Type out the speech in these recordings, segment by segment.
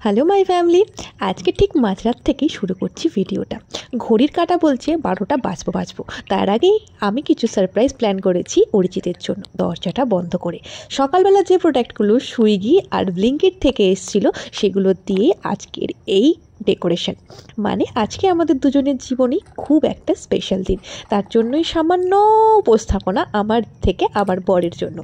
Hello my family, আজকে ঠিক মাঝরাত থেকেই শুরু করছি ভিডিওটা। ঘড়ির কাঁটা বলছে 12টা বাজবো। তার আগেই আমি কিছু সারপ্রাইজ প্ল্যান করেছি অরিজিতের জন্য, দরজাটা বন্ধ করে। সকালবেলা যে প্রোডাক্টগুলো সুইগি আর ব্লিঙ্কিট থেকে এসেছিল সেগুলো দিয়ে আজকের এই ডেকোরেশন। মানে আজকে আমাদের দুজনের জীবনেই খুব একটা স্পেশাল দিন, তার জন্যই সামান্য উপস্থাপনা আমার থেকে আমার বরের জন্য।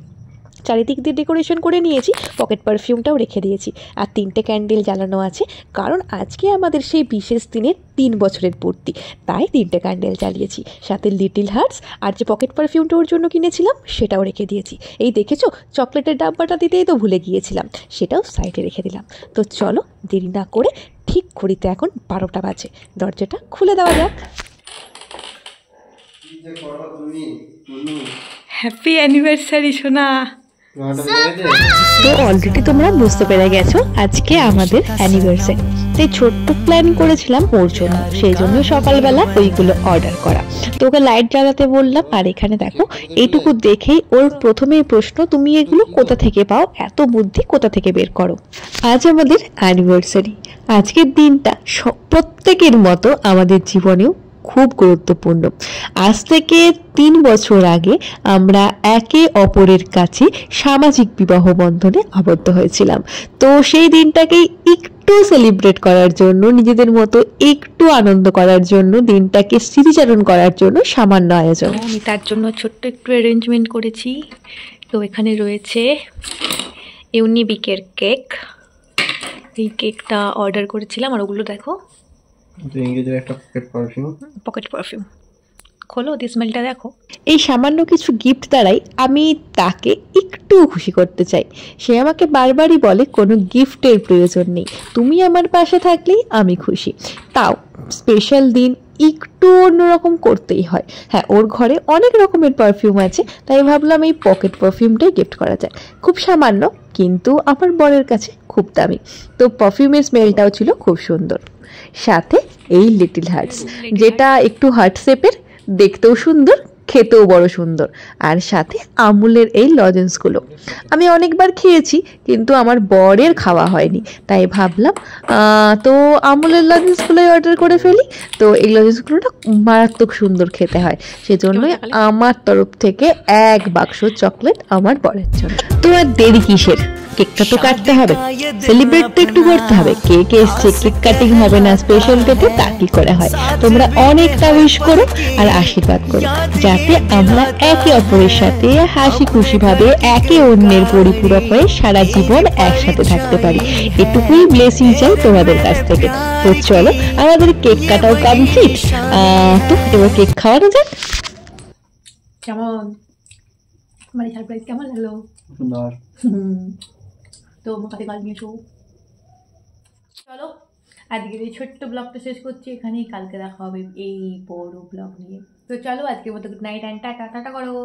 চারিদিক দিয়ে ডেকোরেশন করে নিয়েছি, পকেট পারফিউমটাও রেখে দিয়েছি, আর 3টে ক্যান্ডেল জ্বালানো আছে, কারণ আজকে আমাদের সেই বিশেষ দিনের 3 বছরের পূর্তি, তাই 3টে ক্যান্ডেল জ্বালিয়েছি। সাথে লিটিল হার্টস আর যে পকেট পারফিউমটা ওর জন্য কিনেছিলাম সেটাও রেখে দিয়েছি। এই দেখেছো, চকলেটের ডাব্বাটা দিতেই তো ভুলে গিয়েছিলাম, সেটাও সাইডে রেখে দিলাম। তো চলো দেরি না করে ঠিক ঘড়িতে এখন 12টা বাজে, দরজাটা খুলে দেওয়া যাক। হ্যাপি অ্যানিভার্সারি সোনা। তো অলরেডি তোমরা বুঝতে পেরে গেছো আজকে আমাদের অ্যানিভার্সারি, তাই ছোট্ট প্ল্যান করেছিলাম ওর জন্য, সেই জন্য সকালবেলা ওইগুলো অর্ডার করা। তো ওকে লাইট জ্বালাতে বললাম, আর এখানে দেখো এইটুকু দেখেই ওর প্রথমেই প্রশ্ন, তুমি এগুলো কোথা থেকে পাও, এত বুদ্ধি কোথা থেকে বের করো। আজ আমাদের অ্যানিভার্সারি, আজকের দিনটা প্রত্যেকের মতো আমাদের জীবনেও খুব গুরুত্বপূর্ণ। আজ থেকে 3 বছর আগে আমরা একে অপরের কাছে সামাজিক বিবাহ বন্ধনে আবদ্ধ হয়েছিলাম। তো সেই দিনটাকেই একটু সেলিব্রেট করার জন্য, নিজেদের মতো একটু আনন্দ করার জন্য, দিনটাকে স্মৃতিচারণ করার জন্য সামান্য আয়োজন। আমি তার জন্য ছোট্ট একটু অ্যারেঞ্জমেন্ট করেছি। তো এখানে রয়েছে ইউনিবিকের কেক। এই কেকটা অর্ডার করেছিলাম, আর ওগুলো দেখো, একটা পকেট পারফিউম। খোলো, দিয়ে স্মেলটা দেখো। এই সামান্য কিছু গিফট দ্বারাই আমি তাকে একটু খুশি করতে চাই। সে আমাকে বারবারই বলে কোনো গিফটের প্রয়োজন নেই, তুমি আমার পাশে থাকলেই আমি খুশি। তাও স্পেশাল দিন একটু অন্যরকম করতেই হয়। হ্যাঁ, ওর ঘরে অনেক রকমের পারফিউম আছে, তাই ভাবলাম এই পকেট পারফিউমটাই গিফট করা যায়। খুব সামান্য, কিন্তু আমার বরের কাছে খুব দামি। তো পারফিউমের স্মেলটাও ছিল খুব সুন্দর। সাথে এই লিটিল হার্টস, যেটা একটু হার্ট শেপের, দেখতেও সুন্দর, খেতেও বড় সুন্দর। আর সাথে আমুলের এই লজেন্সগুলো আমি অনেকবার খেয়েছি, কিন্তু আমার বরের খাওয়া হয়নি, তাই ভাবলাম তো আমুলের লজেন্সগুলোই অর্ডার করে ফেলি। তো এই লজেন্সগুলো না মারাত্মক সুন্দর খেতে হয়, সেজন্যই আমার তরফ থেকে 1 বাক্স চকলেট আমার বরের জন্য। তো আর দেরি কিসের, কেকটা তো কাটতে হবে, সেলিব্রেট তো একটু করতে হবে। কেক এসছে, কেক কাটিং হবে না স্পেশাল ডেতে, তা কি করে হয়? তোমরা অনেকটা উইশ করো আর আশীর্বাদ করো, যাতে আমরা একে অপরের সাথে হাসি খুশি ভাবে একে অন্যের পরিপূরক হয়ে সারা জীবন একসাথে থাকতে পারি। এটুকুই ব্লেসিং চাই তোমাদের কাছ থেকে। তো চলো, আমাদের কেক কাটাও কমপ্লিট, তো এবার কেক খাওয়ানো যাক। কেমন মানে সারপ্রাইজ কেমন লাগলো? সুন্দর। তো আমার কাছে গাল নিয়েছো। চলো আজকের এই ছোট্ট ব্লগটা শেষ করছি এখানেই, কালকে দেখা হবে এই বড় ব্লগ নিয়ে। তো চলো আজকের মতো good night and tata. Tata করো।